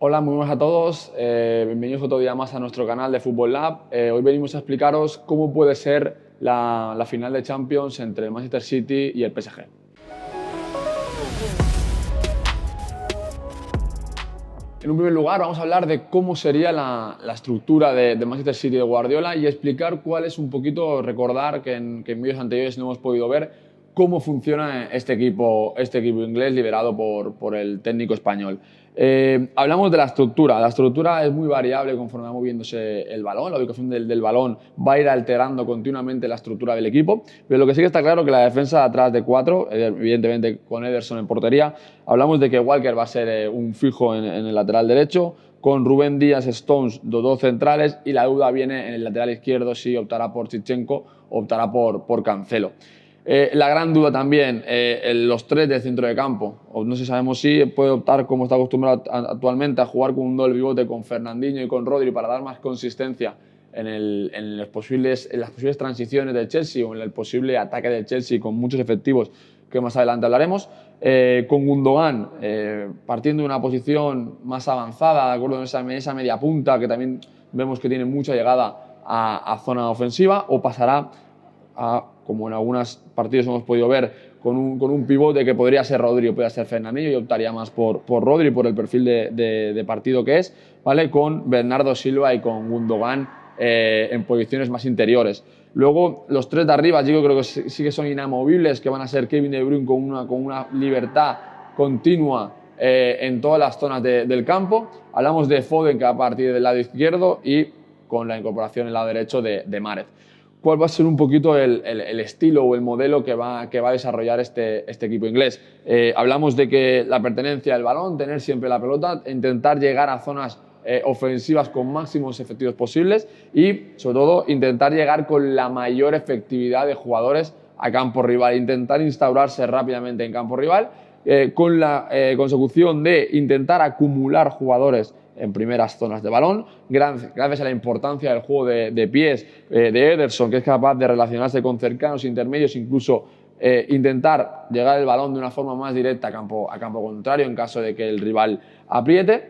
Hola, muy buenas a todos. Bienvenidos otro día más a nuestro canal de Football Lab. Hoy venimos a explicaros cómo puede ser la final de Champions entre el Manchester City y el PSG. En un primer lugar, vamos a hablar de cómo sería la estructura de Manchester City de Guardiola y explicar cuál es un poquito, recordar que en vídeos anteriores no hemos podido ver cómo funciona este equipo inglés liderado por el técnico español. Hablamos de la estructura. La estructura es muy variable conforme va moviéndose el balón. La ubicación del balón va a ir alterando continuamente la estructura del equipo. Pero lo que sí que está claro es que la defensa de atrás de 4, evidentemente con Ederson en portería, hablamos de que Walker va a ser un fijo en el lateral derecho, con Rubén Díaz, Stones, los dos centrales, y la duda viene en el lateral izquierdo si optará por Zinchenko o optará por Cancelo. La gran duda también, los tres del centro de campo. No sé, sabemos si puede optar, como está acostumbrado actualmente, a jugar con un doble pivote con Fernandinho y con Rodri para dar más consistencia en las posibles transiciones del Chelsea o en el posible ataque del Chelsea con muchos efectivos que más adelante hablaremos. Con Gundogan partiendo de una posición más avanzada, de acuerdo, en esa media punta que también vemos que tiene mucha llegada a zona ofensiva, o pasará como en algunos partidos hemos podido ver, con un pivote que podría ser Rodri o podría ser Fernandinho. Yo optaría más por Rodri por el perfil de partido que es, ¿vale? Con Bernardo Silva y con Gundogan en posiciones más interiores. Luego, los tres de arriba, yo creo que sí que son inamovibles, que van a ser Kevin De Bruyne con una libertad continua en todas las zonas del campo. Hablamos de Foden, que va a partir del lado izquierdo, y con la incorporación en el lado derecho de Mahrez. ¿Cuál va a ser un poquito el estilo o el modelo que va a desarrollar este equipo inglés? Hablamos de que la pertenencia del balón, tener siempre la pelota, intentar llegar a zonas ofensivas con máximos efectivos posibles y, sobre todo, intentar llegar con la mayor efectividad de jugadores a campo rival, intentar instaurarse rápidamente en campo rival, con la consecución de intentar acumular jugadores en primeras zonas de balón, gracias a la importancia del juego de pies de Ederson, que es capaz de relacionarse con cercanos, intermedios, incluso intentar llegar el balón de una forma más directa a campo contrario en caso de que el rival apriete.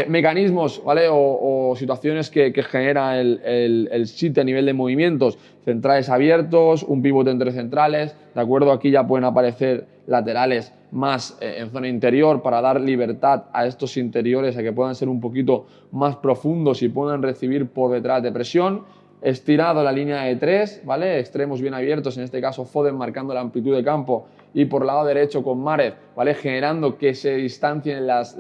Mecanismos, ¿vale? o situaciones que genera el City a nivel de movimientos: centrales abiertos, un pivote entre centrales, ¿de acuerdo? Aquí ya pueden aparecer laterales más en zona interior para dar libertad a estos interiores a que puedan ser un poquito más profundos y puedan recibir por detrás de presión. Estirado la línea de 3, ¿vale? Extremos bien abiertos, en este caso Foden marcando la amplitud de campo, y por el lado derecho con Mahrez, ¿vale? Generando que se distancien las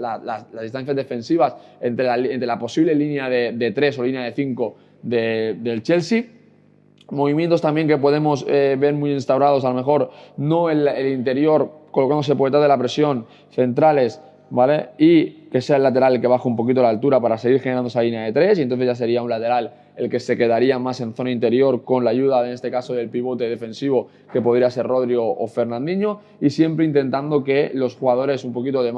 distancias defensivas entre la posible línea de 3 o línea de 5 del Chelsea. Movimientos también que podemos ver muy instaurados, a lo mejor no el interior colocándose por detrás de la presión, centrales, ¿vale? Y que sea el lateral el que baja un poquito la altura para seguir generando esa línea de 3, y entonces ya sería un lateral el que se quedaría más en zona interior con la ayuda, en este caso, del pivote defensivo que podría ser Rodri o Fernandinho, y siempre intentando que los jugadores un poquito de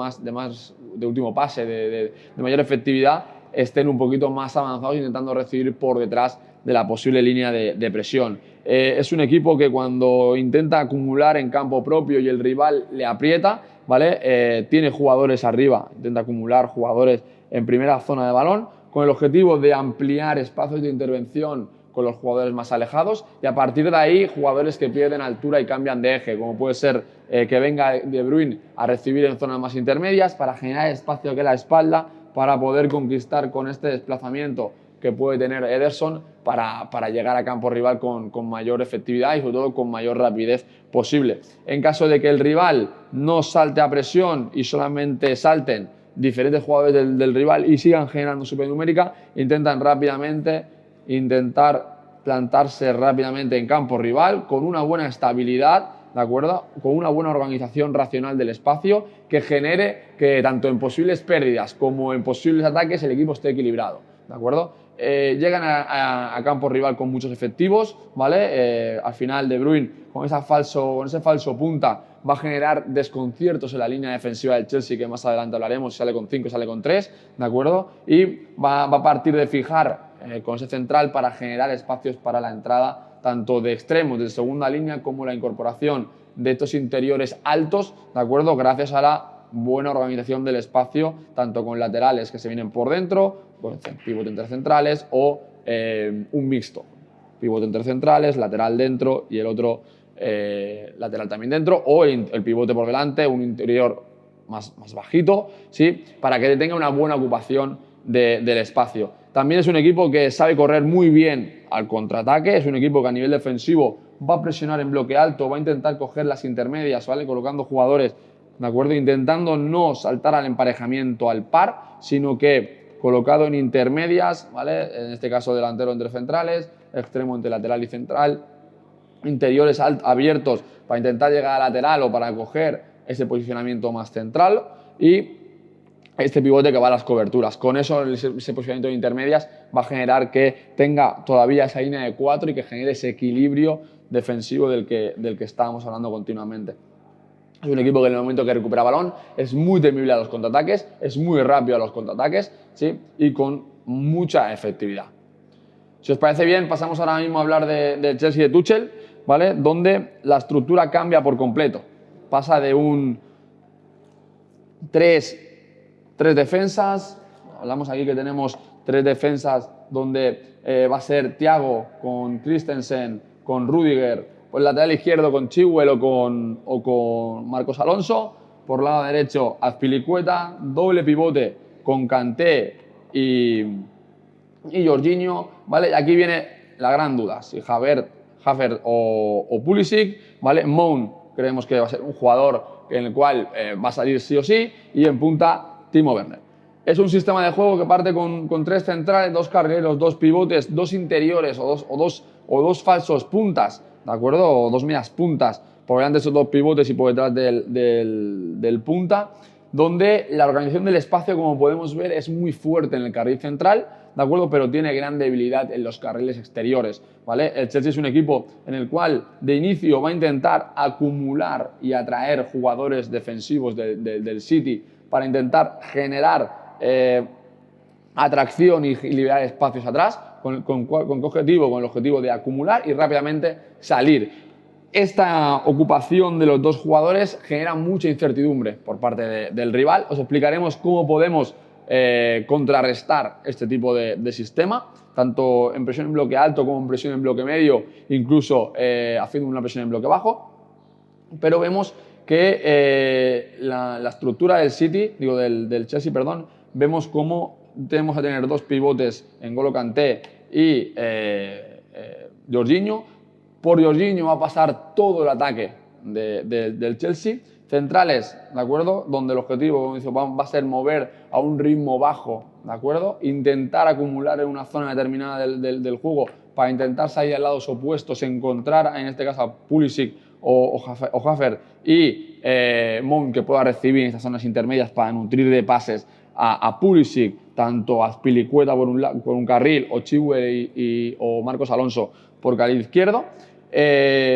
último pase, de mayor efectividad, estén un poquito más avanzados, intentando recibir por detrás de la posible línea de presión. Es un equipo que, cuando intenta acumular en campo propio y el rival le aprieta, ¿vale? Tiene jugadores arriba, intenta acumular jugadores en primera zona de balón, con el objetivo de ampliar espacios de intervención con los jugadores más alejados, y a partir de ahí jugadores que pierden altura y cambian de eje, como puede ser que venga De Bruyne a recibir en zonas más intermedias para generar espacio aquí a la espalda, para poder conquistar con este desplazamiento que puede tener Ederson para llegar a campo rival con mayor efectividad y, sobre todo, con mayor rapidez posible. En caso de que el rival no salte a presión y solamente salten diferentes jugadores del rival y sigan generando supernumérica, intentan plantarse rápidamente en campo rival con una buena estabilidad, ¿de acuerdo? Con una buena organización racional del espacio que genere que, tanto en posibles pérdidas como en posibles ataques, el equipo esté equilibrado, ¿de acuerdo? Llegan a campo rival con muchos efectivos, ¿vale? Al final De Bruyne con ese falso punta va a generar desconciertos en la línea defensiva del Chelsea, que más adelante hablaremos, si sale con 5 o sale con 3, ¿de acuerdo? Y va a partir de fijar con ese central para generar espacios para la entrada tanto de extremos de segunda línea como la incorporación de estos interiores altos, ¿de acuerdo? Gracias a la buena organización del espacio, tanto con laterales que se vienen por dentro, con pivote entre centrales o un mixto. Pivote entre centrales, lateral dentro y el otro lateral también dentro, o el pivote por delante, un interior más bajito, ¿sí? Para que tenga una buena ocupación del espacio. También es un equipo que sabe correr muy bien al contraataque, es un equipo que a nivel defensivo va a presionar en bloque alto, va a intentar coger las intermedias, ¿vale? Colocando jugadores, ¿de acuerdo? Intentando no saltar al emparejamiento al par, sino que colocado en intermedias, ¿vale? En este caso delantero entre centrales, extremo entre lateral y central, interiores abiertos para intentar llegar a lateral o para coger ese posicionamiento más central y este pivote que va a las coberturas. Con eso, ese posicionamiento de intermedias va a generar que tenga todavía esa línea de 4 y que genere ese equilibrio defensivo del que estábamos hablando continuamente. Es un equipo que en el momento que recupera balón es muy temible a los contraataques, es muy rápido a los contraataques, ¿sí? Y con mucha efectividad. Si os parece bien, pasamos ahora mismo a hablar del Chelsea de Tuchel, ¿vale? Donde la estructura cambia por completo. Pasa de un 3 defensas, hablamos aquí que tenemos 3 defensas donde va a ser Thiago con Christensen, con Rudiger, por el lateral izquierdo con Chilwell o con Marcos Alonso, por el lado derecho Azpilicueta, doble pivote con Kanté y Jorginho, ¿vale? Y aquí viene la gran duda, si Havertz o Pulisic, ¿vale? Mount creemos que va a ser un jugador en el cual va a salir sí o sí, y en punta Timo Werner. Es un sistema de juego que parte con 3 centrales, 2 carrileros, 2 pivotes, 2 interiores o dos falsos puntas, ¿de acuerdo? O 2 medias puntas por delante de esos 2 pivotes y por detrás del punta, donde la organización del espacio, como podemos ver, es muy fuerte en el carril central, ¿de acuerdo? Pero tiene gran debilidad en los carriles exteriores, ¿vale? El Chelsea es un equipo en el cual de inicio va a intentar acumular y atraer jugadores defensivos del City para intentar generar atracción y liberar espacios atrás, ¿con qué objetivo? Con el objetivo de acumular y rápidamente salir. Esta ocupación de los 2 jugadores genera mucha incertidumbre por parte del rival. Os explicaremos cómo podemos contrarrestar este tipo de sistema, tanto en presión en bloque alto como en presión en bloque medio, incluso haciendo una presión en bloque bajo. Pero vemos que la estructura del Chelsea, perdón, vemos cómo tenemos que tener 2 pivotes en N'Golo Kanté y Jorginho. Por Jorginho va a pasar todo el ataque del Chelsea. Centrales, ¿de acuerdo? Donde el objetivo va a ser mover a un ritmo bajo, ¿de acuerdo? Intentar acumular en una zona determinada del juego para intentar salir a lados opuestos, encontrar en este caso a Pulisic o Havertz y Mount que pueda recibir en estas zonas intermedias para nutrir de pases a Pulisic, tanto a Azpilicueta por un carril o Chilwell o Marcos Alonso por carril izquierdo.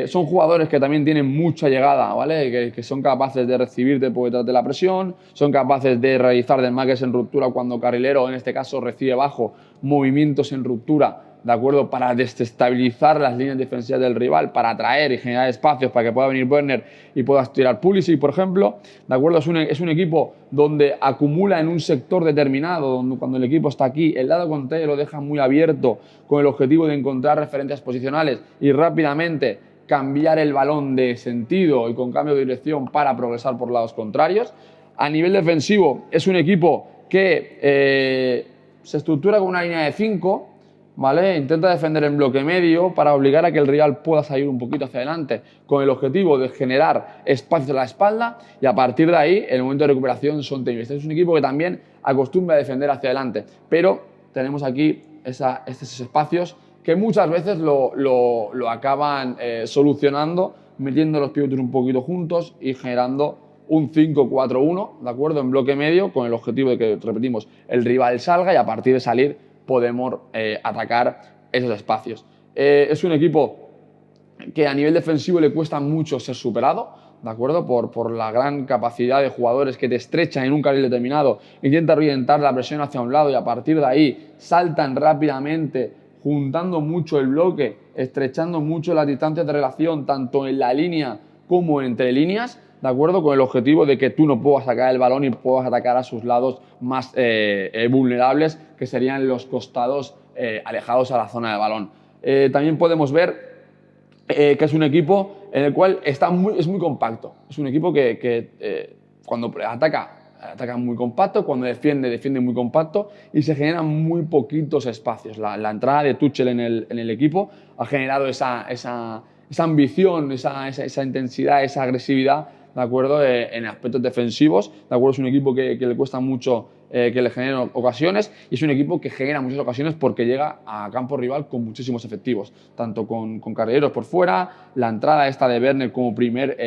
Son jugadores que también tienen mucha llegada, ¿vale? Que son capaces de recibirte por detrás de la presión, son capaces de realizar desmarques en ruptura cuando carrilero, en este caso, recibe bajo, movimientos en ruptura, ¿de acuerdo? Para desestabilizar las líneas defensivas del rival, para atraer y generar espacios para que pueda venir Werner y pueda tirar Pulisic, por ejemplo, ¿de acuerdo? Es un equipo donde acumula en un sector determinado, donde cuando el equipo está aquí, el lado contrario lo deja muy abierto con el objetivo de encontrar referencias posicionales y rápidamente cambiar el balón de sentido y con cambio de dirección para progresar por lados contrarios. A nivel defensivo, es un equipo que se estructura con una línea de 5, ¿vale? Intenta defender en bloque medio para obligar a que el rival pueda salir un poquito hacia adelante con el objetivo de generar espacios a la espalda y a partir de ahí, en el momento de recuperación, son temibles. Este es un equipo que también acostumbra a defender hacia adelante, pero tenemos aquí estos espacios que muchas veces lo acaban solucionando metiendo los pivotes un poquito juntos y generando un 5-4-1, ¿de acuerdo? En bloque medio con el objetivo de que, repetimos, el rival salga y a partir de salir podemos atacar esos espacios. Es un equipo que a nivel defensivo le cuesta mucho ser superado, ¿de acuerdo? Por la gran capacidad de jugadores que te estrechan en un carril determinado, intentan orientar la presión hacia un lado y a partir de ahí saltan rápidamente, juntando mucho el bloque, estrechando mucho las distancias de relación, tanto en la línea como entre líneas, ¿de acuerdo? Con el objetivo de que tú no puedas sacar el balón y puedas atacar a sus lados más vulnerables, que serían los costados alejados a la zona de balón. También podemos ver que es un equipo en el cual es muy compacto. Es un equipo que cuando ataca muy compacto, cuando defiende muy compacto y se generan muy poquitos espacios. La entrada de Tuchel en el equipo ha generado esa ambición, esa intensidad, esa agresividad, ¿de acuerdo? En aspectos defensivos, ¿de acuerdo? Es un equipo que le cuesta mucho que le generen ocasiones y es un equipo que genera muchas ocasiones porque llega a campo rival con muchísimos efectivos, tanto con carrileros por fuera, la entrada esta de Werner como primer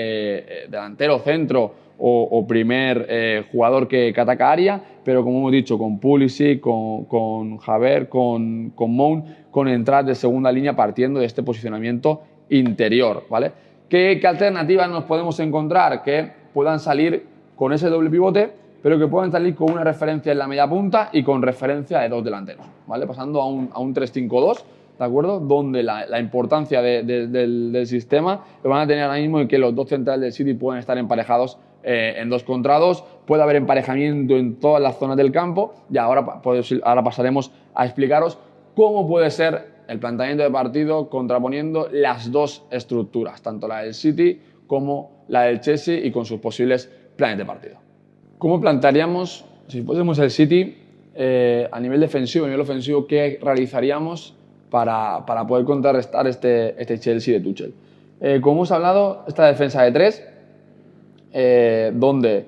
delantero centro o primer jugador que ataca área, pero como hemos dicho, con Pulisic, con Havertz, con Mount, con entradas de segunda línea partiendo de este posicionamiento interior, ¿vale? ¿Qué alternativas nos podemos encontrar? Que puedan salir con ese doble pivote, pero que puedan salir con una referencia en la media punta y con referencia de dos delanteros, ¿vale? Pasando a un 3-5-2, ¿de acuerdo? Donde la importancia del sistema lo van a tener ahora mismo en que los dos centrales del City pueden estar emparejados en 2 contra 2, puede haber emparejamiento en todas las zonas del campo y ahora pasaremos a explicaros cómo puede ser el planteamiento de partido contraponiendo las dos estructuras, tanto la del City como la del Chelsea y con sus posibles planes de partido. ¿Cómo plantearíamos, si fuésemos el City, a nivel defensivo, a nivel ofensivo, qué realizaríamos para poder contrarrestar este Chelsea de Tuchel? Como hemos hablado, esta defensa de 3, donde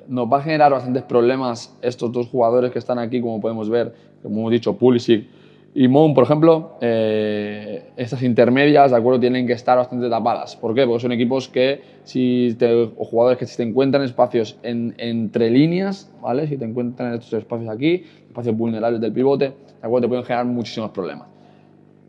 nos va a generar bastantes problemas estos dos jugadores que están aquí, como podemos ver, como hemos dicho, Pulisic y Mount, por ejemplo, estas intermedias, ¿de acuerdo?, tienen que estar bastante tapadas. ¿Por qué? Porque son equipos o jugadores que si te encuentran espacios entre líneas, ¿vale? Si te encuentran estos espacios aquí, espacios vulnerables del pivote, ¿de acuerdo?, te pueden generar muchísimos problemas.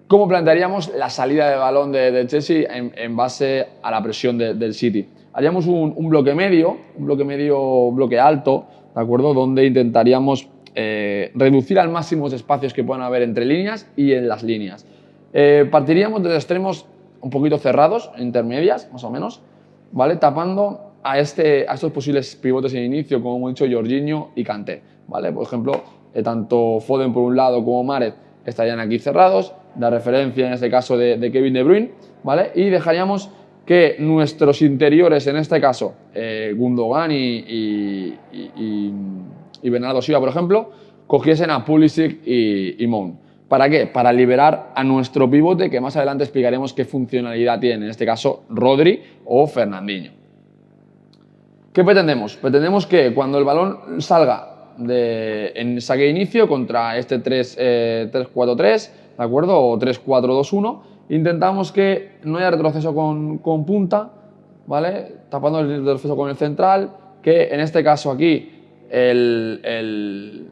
¿Cómo plantearíamos la salida de balón de Chelsea en base a la presión del City? Haríamos un bloque medio, bloque alto, ¿de acuerdo?, donde intentaríamos reducir al máximo los espacios que puedan haber entre líneas y en las líneas. Partiríamos desde extremos un poquito cerrados, intermedias, más o menos, ¿vale?, tapando a estos posibles pivotes en inicio, como hemos dicho, Jorginho y Kanté, ¿vale? Por ejemplo, tanto Foden por un lado como Mahrez estarían aquí cerrados, la referencia en este caso de Kevin De Bruyne, ¿vale? Y dejaríamos que nuestros interiores, en este caso, Gundogan y Bernardo Silva, por ejemplo, cogiesen a Pulisic y Mount. ¿Para qué? Para liberar a nuestro pivote, que más adelante explicaremos qué funcionalidad tiene, en este caso, Rodri o Fernandinho. ¿Qué pretendemos? Pretendemos que cuando el balón salga en saque de inicio contra este 3-4-3, ¿de acuerdo? O 3-4-2-1, intentamos que no haya retroceso con punta, ¿vale? Tapando el retroceso con el central, que en este caso aquí el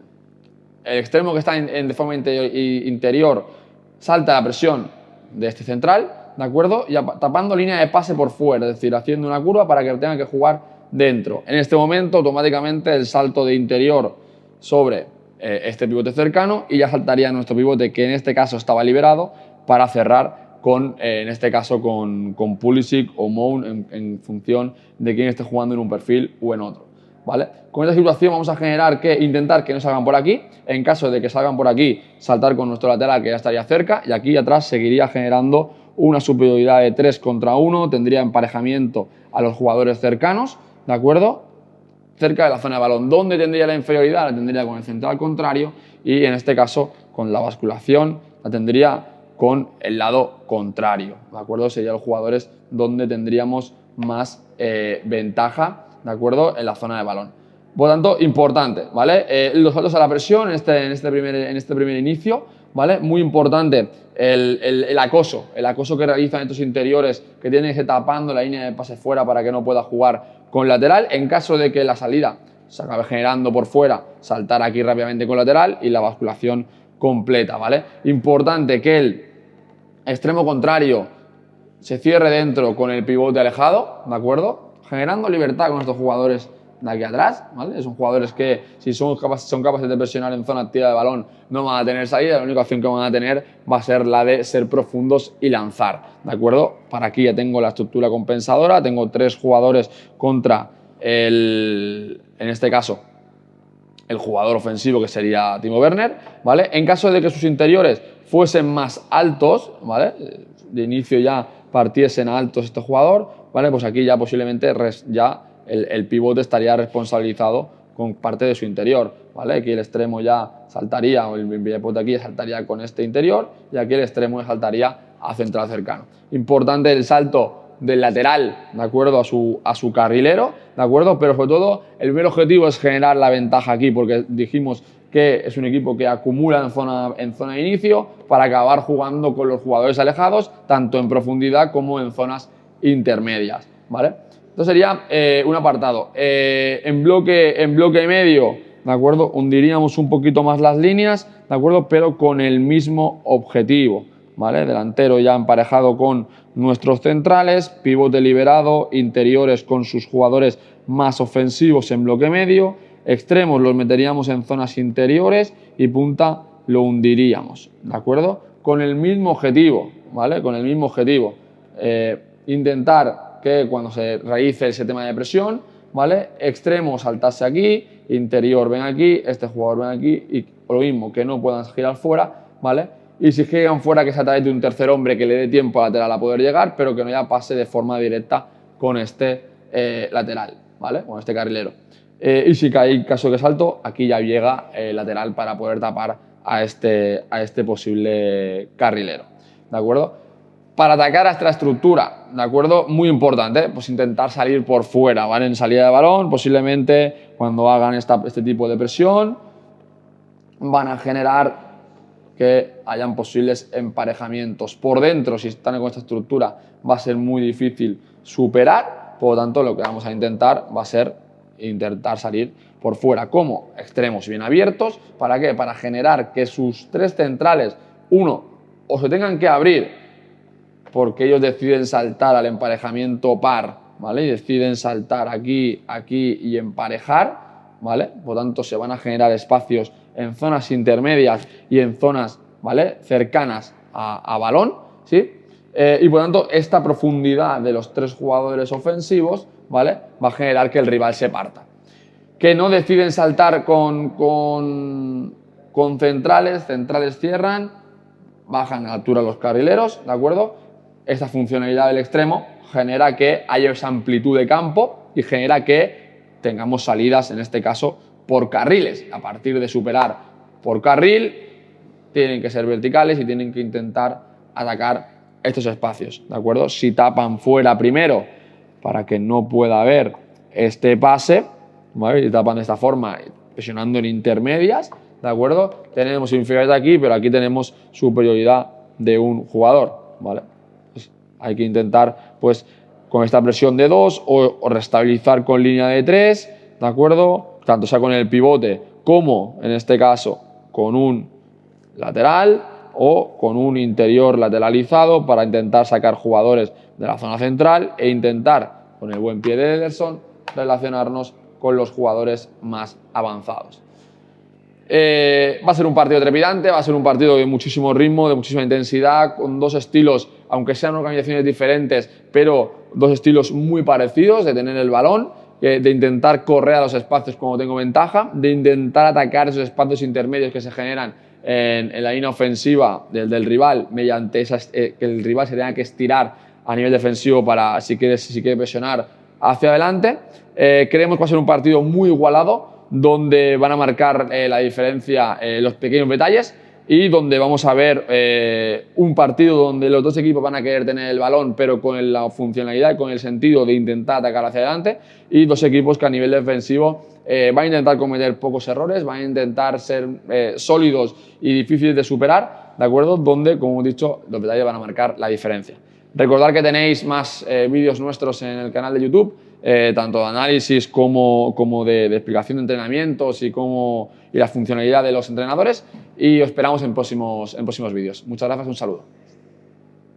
extremo que está de forma interior salta la presión de este central, ¿de acuerdo? Y tapando línea de pase por fuera, es decir, haciendo una curva para que tenga que jugar dentro. En este momento, automáticamente, el salto de interior sobre este pivote cercano y ya saltaría nuestro pivote, que en este caso estaba liberado, para cerrar en este caso con Pulisic o Mount en función de quién esté jugando en un perfil o en otro, ¿vale? Con esta situación vamos a intentar que no salgan por aquí. En caso de que salgan por aquí, saltar con nuestro lateral, que ya estaría cerca, y aquí atrás seguiría generando una superioridad de 3 contra 1, tendría emparejamiento a los jugadores cercanos, ¿de acuerdo?, cerca de la zona de balón. ¿Dónde tendría la inferioridad? La tendría con el central contrario y, en este caso, con la basculación, la tendría con el lado contrario, ¿de acuerdo? Serían los jugadores donde tendríamos más ventaja, ¿de acuerdo?, en la zona de balón. Por lo tanto, importante, ¿vale? Los saltos a la presión en este primer inicio, ¿vale? Muy importante el acoso que realizan estos interiores, que tienen que ir tapando la línea de pase fuera para que no pueda jugar con lateral. En caso de que la salida se acabe generando por fuera, saltar aquí rápidamente con lateral y la basculación completa, ¿vale? Importante que el extremo contrario se cierre dentro con el pivote alejado, ¿de acuerdo?, generando libertad con estos jugadores de aquí atrás, ¿vale? Son jugadores que si son capaces de presionar en zona activa de balón no van a tener salida, la única opción que van a tener va a ser la de ser profundos y lanzar, ¿de acuerdo? Para aquí ya tengo la estructura compensadora, tengo 3 jugadores contra en este caso, el jugador ofensivo que sería Timo Werner, ¿vale? En caso de que sus interiores fuesen más altos, ¿vale? De inicio ya partiesen altos este jugador, ¿vale? Pues aquí ya posiblemente el pivote estaría responsabilizado con parte de su interior, ¿vale? Aquí el extremo ya saltaría, o el pivote aquí ya saltaría con este interior y aquí el extremo ya saltaría a central cercano. Importante el salto del lateral, ¿de acuerdo? A su carrilero, ¿de acuerdo? Pero sobre todo el primer objetivo es generar la ventaja aquí, porque dijimos que es un equipo que acumula en zona de inicio para acabar jugando con los jugadores alejados, tanto en profundidad como en zonas intermedias, ¿vale? Entonces sería un apartado. En bloque medio, ¿de acuerdo? Hundiríamos un poquito más las líneas, ¿de acuerdo? Pero con el mismo objetivo, ¿vale? Delantero ya emparejado con nuestros centrales, pivote liberado, interiores con sus jugadores más ofensivos en bloque medio, extremos los meteríamos en zonas interiores y punta lo hundiríamos, ¿de acuerdo? Con el mismo objetivo, ¿vale? Con el mismo objetivo. Intentar que cuando se realice ese tema de presión, ¿vale? Extremo saltarse aquí, interior ven aquí, este jugador ven aquí y lo mismo, que no puedan girar fuera, ¿vale? Y si giran fuera que sea a través de un tercer hombre que le dé tiempo al lateral a poder llegar, pero que no ya pase de forma directa con este lateral, ¿vale? Con este carrilero. Y si hay caso de salto, aquí ya llega el lateral para poder tapar a este posible carrilero, ¿de acuerdo? Para atacar a esta estructura, ¿de acuerdo? Muy importante, pues intentar salir por fuera, ¿vale? En salida de balón, posiblemente cuando hagan este tipo de presión, van a generar que hayan posibles emparejamientos. Por dentro, si están con esta estructura, va a ser muy difícil superar, por lo tanto, lo que vamos a intentar va a ser intentar salir por fuera como extremos bien abiertos. ¿Para qué? Para generar que sus 3 centrales, uno, o se tengan que abrir porque ellos deciden saltar al emparejamiento par, ¿vale? Y deciden saltar aquí, aquí y emparejar, ¿vale? Por tanto, se van a generar espacios en zonas intermedias y en zonas, ¿vale? Cercanas a balón, ¿sí? Y por tanto, esta profundidad de los 3 jugadores ofensivos, ¿vale? Va a generar que el rival se parta. Que no deciden saltar con centrales cierran, bajan a altura los carrileros, ¿de acuerdo? Esta funcionalidad del extremo genera que haya esa amplitud de campo y genera que tengamos salidas, en este caso, por carriles. A partir de superar por carril, tienen que ser verticales y tienen que intentar atacar estos espacios, ¿de acuerdo? Si tapan fuera primero para que no pueda haber este pase, ¿vale? Y tapan de esta forma, presionando en intermedias, ¿de acuerdo? Tenemos inferioridad aquí, pero aquí tenemos superioridad de un jugador, ¿vale? Pues hay que intentar, pues, con esta presión de 2 o restabilizar con línea de 3, ¿de acuerdo? Tanto sea con el pivote como, en este caso, con un lateral o con un interior lateralizado para intentar sacar jugadores de la zona central e intentar, con el buen pie de Ederson, relacionarnos con los jugadores más avanzados. Va a ser un partido trepidante, va a ser un partido de muchísimo ritmo, de muchísima intensidad, con 2 estilos, aunque sean organizaciones diferentes, pero 2 estilos muy parecidos, de tener el balón, de intentar correr a los espacios cuando tengo ventaja, de intentar atacar esos espacios intermedios que se generan en la línea ofensiva del rival, mediante que el rival se tenga que estirar a nivel defensivo para, si quiere presionar hacia adelante. Creemos que va a ser un partido muy igualado, donde van a marcar la diferencia los pequeños detalles y donde vamos a ver un partido donde los 2 equipos van a querer tener el balón, pero con la funcionalidad y con el sentido de intentar atacar hacia adelante, y 2 equipos que a nivel defensivo van a intentar cometer pocos errores, van a intentar ser sólidos y difíciles de superar, ¿de acuerdo? Donde, como he dicho, los detalles van a marcar la diferencia. Recordad que tenéis más vídeos nuestros en el canal de YouTube, tanto de análisis como de explicación de entrenamientos y la funcionalidad de los entrenadores, y os esperamos en próximos vídeos. Muchas gracias, un saludo.